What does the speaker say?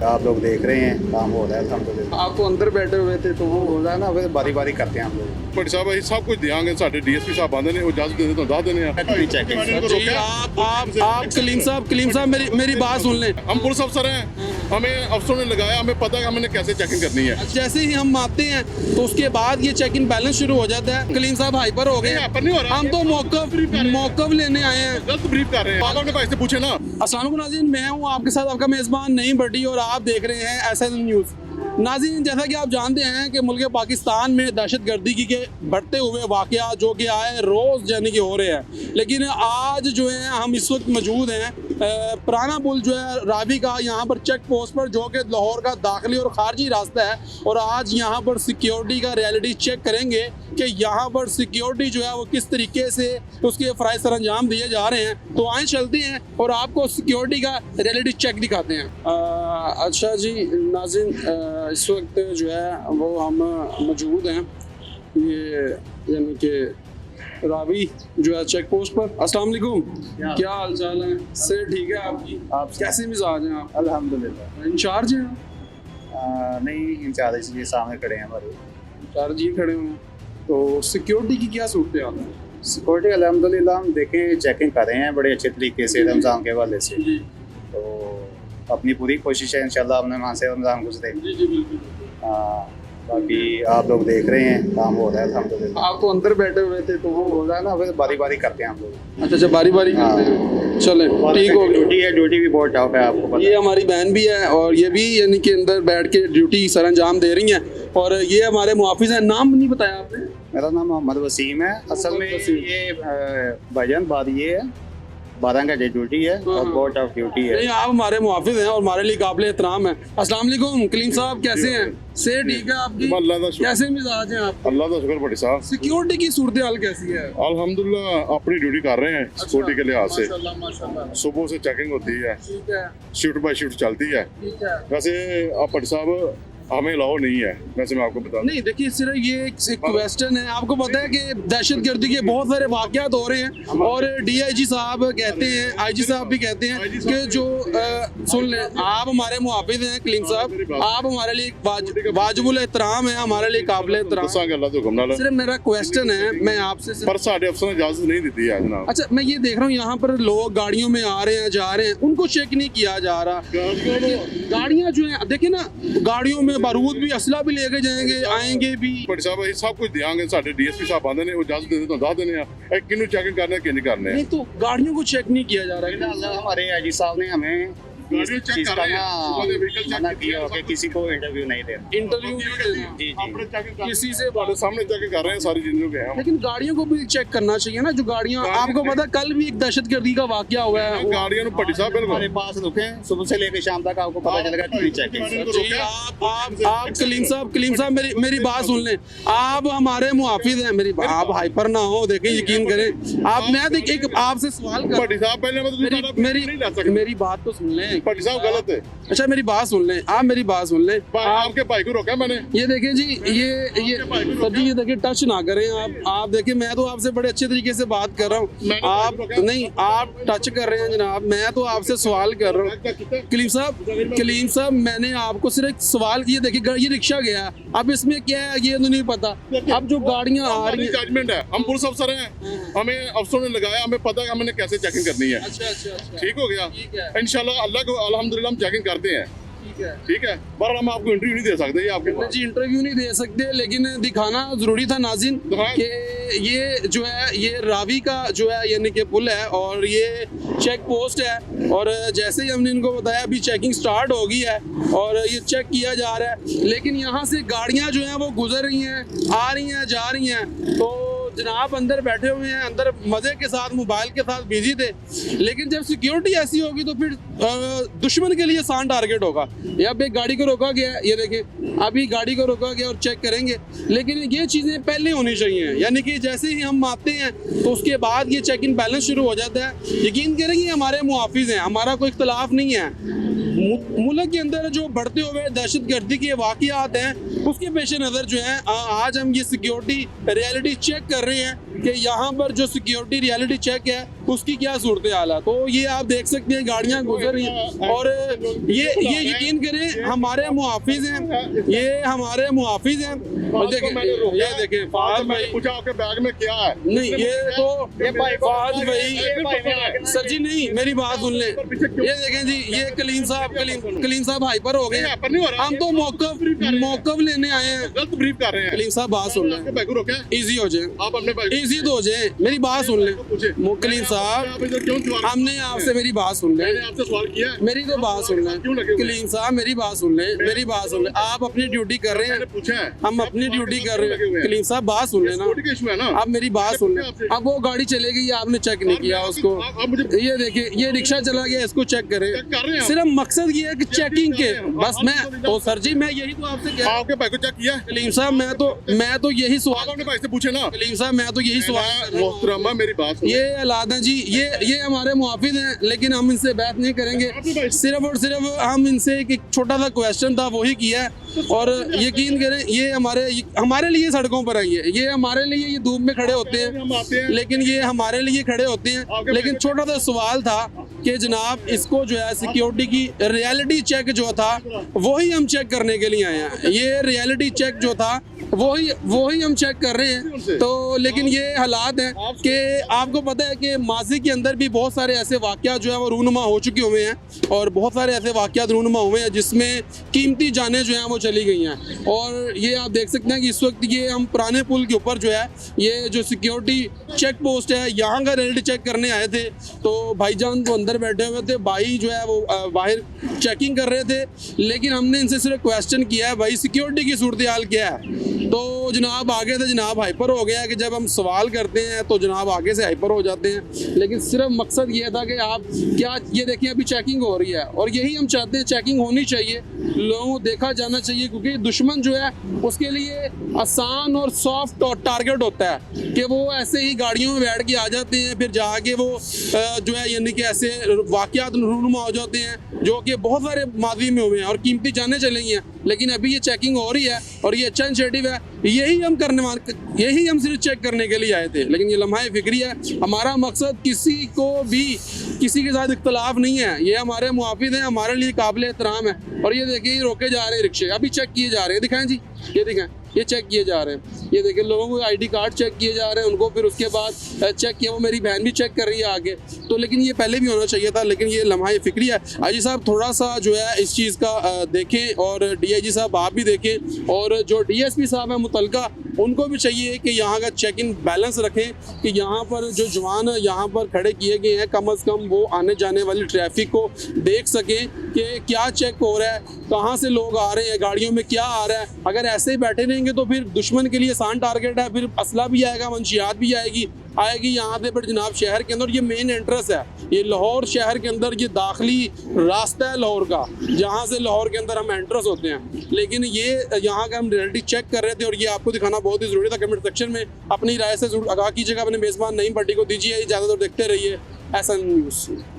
आप लोग देख रहे हैं काम हो रहा है अल्हम्दुलिल्लाह। आप तो अंदर बैठे हुए थे तो वो हो रहा है ना, फिर बारी बारी करते हैं हम लोग। ਭੱਟੀ ਸਾਹਿਬ ਅਸੀਂ ਸਭ ਕੁਝ ਦਿਆਂਗੇ, ਸਾਡੇ ਡੀਐਸਪੀ ਸਾਹਿਬ ਆਉਂਦੇ ਨੇ, ਉਹ ਇਜਾਜ਼ਤ ਦੇ ਤਾਂ ਦੱਸ ਦਿੰਦੇ ਆ। जी आप कलीम साहब मेरी बात सुन लें। हम पुलिस अफसर हैं, हमें अफसरों ने लगाया, हमें पता है कि हमने कैसे चेकिंग करनी है। जैसे ही हम आते हैं तो उसके बाद ये चेक इन बैलेंस शुरू हो जाता है। कलीम साहब हाइपर हो गए हैं। हाइपर नहीं हो रहा, हम तो मौकफ लेने आए हैं। गलत ब्रीफ कर रहे हैं, आप अपने भाई से पूछे ना। अस्सलाम वालेकुम नाज़रीन, मैं हूँ आपके साथ आपका मेज़बान नईम भट्टी और आप देख रहे हैं SN न्यूज़। नाज़रीन, जैसा कि आप जानते हैं कि मुल्क पाकिस्तान में दहशतगर्दी के बढ़ते हुए वाक़या जो कि आए रोज़ यानी कि हो रहे हैं, लेकिन आज जो है हम इस वक्त मौजूद हैं पुराना पुल जो है रावी का, यहाँ पर चेक पोस्ट पर, जो कि लाहौर का दाखिली और ख़ारजी रास्ता है। और आज यहाँ पर सिक्योरिटी का रियलिटी चेक करेंगे कि यहाँ पर सिक्योरिटी जो है वो किस तरीके से उसके फ़राइज़ सर अंजाम दिए जा रहे हैं। तो आए चलते हैं और आपको सिक्योरिटी का रियलिटी चेक दिखाते हैं। अच्छा जी नाज़रीन, इस वक्त जो है वो हम मौजूद हैं ये यानी कि रावी जो है चेक पोस्ट पर। अस्सलाम वालेकुम, क्या हाल चाल है? से ठीक है आपकी? आप कैसे मिजाज हैं आप? अल्हम्दुलिल्लाह। इंचार्ज हैं आप? नहीं, इंचार्ज ये सामने खड़े हैं हमारे। इंचार्ज ही खड़े हुए हैं। तो सिक्योरिटी की क्या सूरत हाल है? सिक्योरिटी अल्हम्दुलिल्लाह हम देखें चेकिंग कर रहे हैं बड़े अच्छे तरीके से रमज़ान के हवाले से। जी तो अपनी पूरी कोशिश है इंशाल्लाह हमने वहाँ से रमज़ान गुजरे। जी जी बिल्कुल। बाकी आप लोग देख रहे हैं काम हो रहा है अल्हम्दुलिल्लाह। आप तो अंदर बैठे हुए थे तो वो हो रहा है ना, फिर बारी बारी करते हैं हम लोग। अच्छा बारी बारी करते हैं। चले ठीक हो गया। ड्यूटी है, ड्यूटी भी बहुत टफ है आपको पता ये हमारी बहन भी है और ये भी यानी कि अंदर बैठ के ड्यूटी सर अंजाम दे रही हैं। और ये हमारे मुहाफिज हैं। नाम नहीं बताया आपने? मेरा नाम मोहम्मद वसीम है। असल में ये भाईजान बात ये है 12 घंटे ड्यूटी है और बहुत टफ ड्यूटी है। नहीं, आप हमारे मुहाफिज हैं और हमारे लिए काबिल एहतराम है। अस्सलाम वालेकुम कलीम साहब, कैसे हैं? से ठीक है आपकी? अल्लाह का शुक्र, कैसे मिजाज हैं आप? अल्लाह का शुक्र भट्टी साहब। सिक्योरिटी की सूरत हाल कैसी है? अल्हम्दुलिल्लाह अपनी ड्यूटी कर रहे हैं सिक्योरिटी के लिहाज से। माशाल्लाह माशाल्लाह। सुबह से चेकिंग होती है, ठीक है शिफ्ट बाय शिफ्ट चलती है। ठीक है। वैसे आप भट्टी साहब हमें अलाउ नहीं है, वैसे मैं आपको बता दूं। नहीं देखिए, सिर्फ ये एक क्वेश्चन है। आपको पता है कि दहशतगर्दी के बहुत सारे वाकयात हो रहे हैं और DIG साहब कहते हैं, IG साहब भी कहते हैं कि जो सुन लें, आप हमारे मुहाफिज हैं कलीम साहब, आप हमारे लिए वाजिबुल एहतराम है, हमारे लिए काबिल एहतराम। दसांगे अल्लाह के हुक्म नाल। सिर्फ मेरा क्वेश्चन है, मैं आपसे पर साढ़े अफसर ने इजाजत नहीं दी है जनाब। अच्छा, मैं ये देख रहा हूँ यहाँ पर लोग गाड़ियों में आ रहे हैं जा रहे हैं, उनको चेक नहीं किया जा रहा। गाड़ियाँ जो है देखिए ना, गाड़ियों में बारूद भी असला भी लेके जाएंगे, आएंगे भी। भट्टी साहब ਅਸੀਂ सब कुछ ਦਿਆਂਗੇ, ਸਾਡੇ ਡੀਐਸਪੀ ਸਾਹਿਬ ਆਉਂਦੇ ਨੇ, ਉਹ ਇਜਾਜ਼ਤ ਦੇ ਤਾਂ ਦੱਸ ਦਿੰਦੇ ਆ ਇਹ ਕਿਹਨੂੰ चेकिंग करना है कि नहीं करना है। नहीं तो गाड़ियों को चेक नहीं किया जा रहा है। हमारे IG साहब ने हमें गाड़ियाँ check चीज कर का रहे हैं, ना उन्होंने vehicle check मना किया किया है, कि किसी को इंटरव्यू नहीं देना। इंटरव्यू नहीं देना। जी अपने जी चेकिंग कर किसी से ਤੁਹਾਡੇ सामने चेकिंग कर रहे हैं सारी चीजों के हम। लेकिन गाड़ियों को भी चेक करना चाहिए ना, जो गाड़ियाँ आपको पता है, कल भी एक दहशतगर्दी का वाकया हुआ है। गाड़ियों ਨੂੰ ਭੱਟੀ ਸਾਹਿਬ हमारे बिल्कुल पास रुके सुबह से लेकर शाम तक आपको पता चलेगा पूरी चेकिंग। जी, आप कलीम साहब मेरी बात सुन लें। आप हमारे मुहाफिज हैं, आप हाइपर ना हो, देखें यकीन करें आप। मैं देख एक आपसे सवाल कर, ਭੱਟੀ ਸਾਹਿਬ ਪਹਿਲੇ मतलब नहीं ला सकते। मेरी बात तो सुन लें। भट्टी साहब गलत है, अच्छा मेरी बात सुन लें, आप मेरी बात सुन लें। आपके भाई को रोका मैंने। ये देखें जी, ये सर जी, ये देखिए टच ना करें आप देखिए, मैं तो आपसे बड़े अच्छे तरीके से बात कर रहा हूँ, आप नहीं, आप टच कर रहे हैं जनाब। मैं तो आपसे सवाल कर रहा हूँ कलीम साहब, मैंने आपको सिर्फ एक सवाल किया। देखिए ये रिक्शा गया, अब इसमें क्या है ये तो नहीं पता। अब जो गाड़ियाँ आ रही हैं, जजमेंट है, हम पुलिस अफसर हैं, हमें अफसरों ने लगाया, हमें पता है हमने कैसे चेकिंग करनी है। अच्छा ठीक हो गया, ठीक है। इंशाल्लाह अल्लाह को अल्हम्दुलिल्लाह हम चेकिंग करते हैं। ठीक है ठीक है, पर हम आपको इंटरव्यू नहीं दे सकते, ये आपके पास। जी इंटरव्यू नहीं दे सकते, लेकिन दिखाना जरूरी था नाज़रीन दिखाएं। कि ये जो है ये रावी का जो है यानी कि पुल है और ये चेक पोस्ट है। और जैसे ही हमने इनको बताया अभी चेकिंग स्टार्ट हो गई है और ये चेक किया जा रहा है, लेकिन यहाँ से गाड़ियाँ जो हैं वो गुजर रही हैं, आ रही हैं, जा रही हैं। तो जनाब अंदर बैठे हुए हैं, अंदर मज़े के साथ मोबाइल के साथ बिजी थे। लेकिन जब सिक्योरिटी ऐसी होगी तो फिर दुश्मन के लिए आसान टारगेट होगा। या अब एक गाड़ी को रोका गया है, ये देखें अभी गाड़ी को रोका गया और चेक करेंगे, लेकिन ये चीज़ें पहले होनी चाहिए। यानी कि जैसे ही हम आते हैं तो उसके बाद ये चेक इन बैलेंस शुरू हो जाता है। यकीन करेंगे हमारे मुहाफिज हैं, हमारा कोई इख्तलाफ नहीं है। मुल्क के अंदर जो बढ़ते हुए दहशतगर्दी के वाक़यात हैं उसके पेश नज़र जो है आज हम ये सिक्योरिटी रियलिटी चेक कर रहे हैं कि यहाँ पर जो सिक्योरिटी रियलिटी चेक है उसकी क्या सूरत हाल है। तो ये आप देख सकते हैं गाड़ियाँ गुजर रही हैं और ये यकीन करें हमारे मुहाफिज हैं, ये हमारे मुहाफिज हैं। और देखें ये देखें फहद भाई, पूछा आपके बैग में क्या है? नहीं ये तो फहद भाई सर जी नहीं, मेरी बात सुन ले। ये देखें जी, ये कलीम साहब हाइपर हो गए। हम तो मौकफ लेने आए हैं। गलत ब्रीफ कर रहे हैं। कलीम साहब बात सुन लें, बैग रोके इजी हो जाए, आप अपने बैग इजी तो हो जाए, मेरी बात सुन लें। कलीम साहब क्यों सवाल हमने आपसे मेरी बात सुन लें, मैंने आपसे सवाल किया है? मेरी तो बात सुन लें। क्यों लगे हुए हैं? कलीम साहब मेरी बात सुन लें, मेरी बात सुन लें। आप अपनी ड्यूटी कर रहे मैंने हैं, पूछा है हम अपनी ड्यूटी कर रहे हैं। कलीम साहब बात सुन लेना, सिक्योरिटी का इशू है ना। आप मेरी बात सुन लें। अब वो गाड़ी चले गई, आपने चेक नहीं किया उसको। आप मुझे ये देखिए ये रिक्शा चला गया, इसको चेक करें। चेक कर रहे हैं। सिर्फ मकसद ये है कि चेकिंग के, कर रहे हैं। बस मैं तो सर जी मैं यही तो आपसे कह रहा हूं। आपके बैग को चेक किया है? कलीम साहब मैं तो यही आप सवाल, अपने भाई से पूछे ना। कलीम साहब मैं तो यही सवाल कर रहा हूं। मोहतरमा मेरी बात सुनो। ये हालात हैं जी, ये हमारे मुहाफिज हैं, लेकिन हम इनसे बात नहीं करेंगे। सिर्फ और सिर्फ हम इनसे एक छोटा सा क्वेश्चन था वही किया है। और यकीन करें ये हमारे लिए सड़कों पर आई है, ये हमारे लिए ये धूप में खड़े होते हम आते हैं, हैं। लेकिन ये हमारे लिए खड़े होते हैं। लेकिन छोटा सा सवाल था कि जनाब इसको जो है सिक्योरिटी की रियलिटी चेक जो था वही हम चेक करने के लिए आए हैं। ये रियलिटी चेक जो था वही हम चेक कर रहे हैं। तो लेकिन ये हालात हैं कि आपको पता है कि माजी के अंदर भी बहुत सारे ऐसे वाक़यात जो है वो रूनुमा हो चुके हुए हैं और बहुत सारे ऐसे वाक़यात रूनुमा हुए हैं जिसमें कीमती जानें जो हैं वो चली गई हैं। और ये आप देख सकते हैं कि इस वक्त ये हम पुराने पुल के ऊपर जो है ये जो सिक्योरिटी चेक पोस्ट है यहाँ का रियलिटी चेक करने आए थे। तो भाईजान तो अंदर बैठे हुए थे, भाई जो है वो बाहर चेकिंग कर रहे थे, लेकिन हमने इनसे सिर्फ क्वेश्चन किया है भाई सिक्योरिटी की सूरत हाल क्या है। तो जनाब आगे से जनाब हाइपर हो गया कि जब हम सवाल करते हैं तो जनाब आगे से हाइपर हो जाते हैं। लेकिन सिर्फ मकसद ये था कि आप क्या, ये देखिए अभी चेकिंग हो रही है और यही हम चाहते हैं, चेकिंग होनी चाहिए, लोगों को देखा जाना चाहिए, क्योंकि दुश्मन जो है उसके लिए आसान और सॉफ्ट और टारगेट होता है कि वो ऐसे ही गाड़ियों में बैठ के आ जाते हैं, फिर जाके वो जो है यानी कि ऐसे वाक़यात रूनुमा हो जाते हैं जो कि बहुत सारे माजी में हुए हैं और कीमती जानें चलेंगी हैं। लेकिन अभी ये चेकिंग हो रही है और ये अच्छा इनिशिएटिव है, यही हम सिर्फ चेक करने के लिए आए थे। लेकिन ये लम्हा फिक्री है, हमारा मकसद किसी के साथ इख्तलाफ नहीं है। ये हमारे मुहाफिज हैं, हमारे लिए काबिल एहतराम है। और ये देखिए ये रोके जा रहे हैं रिक्शे, अभी चेक किए जा रहे हैं, दिखाएं जी, ये दिखाएं, ये चेक किए जा रहे हैं। ये देखिए लोगों को आईडी कार्ड चेक किए जा रहे हैं, उनको फिर उसके बाद चेक किया, वो मेरी बहन भी चेक कर रही है आगे। तो लेकिन ये पहले भी होना चाहिए था, लेकिन ये लम्हा फिक्री है। आईजी साहब थोड़ा सा जो है इस चीज़ का देखें और डीआईजी साहब आप भी देखें और जो डीएसपी साहब है मुतलका उनको भी चाहिए कि यहाँ का चेक इन बैलेंस रखें कि यहाँ पर जो जवान यहाँ पर खड़े किए गए हैं कम अज़ कम वो आने जाने वाली ट्रैफिक को देख सकें कि क्या चेक हो रहा है, कहाँ से लोग आ रहे हैं, गाड़ियों में क्या आ रहा है। अगर ऐसे ही बैठे रहेंगे तो फिर दुश्मन के लिए आसान टारगेट है, फिर असला भी आएगा, मंशियात भी आएगी यहाँ से। फिर जनाब शहर के अंदर ये मेन एंट्रेंस है, ये लाहौर शहर के अंदर ये दाखिली रास्ता है लाहौर का, जहाँ से लाहौर के अंदर हम एंट्रेंस होते हैं। लेकिन ये यहाँ का हम रियलिटी चेक कर रहे थे और ये आपको दिखाना बहुत ही ज़रूरी था। कमेंट सेक्शन में अपनी राय से जरूर आगाह कीजिएगा, अपने मेज़बान नईम भट्टी को दीजिए इजाज़त और देखते रहिए SN न्यूज़।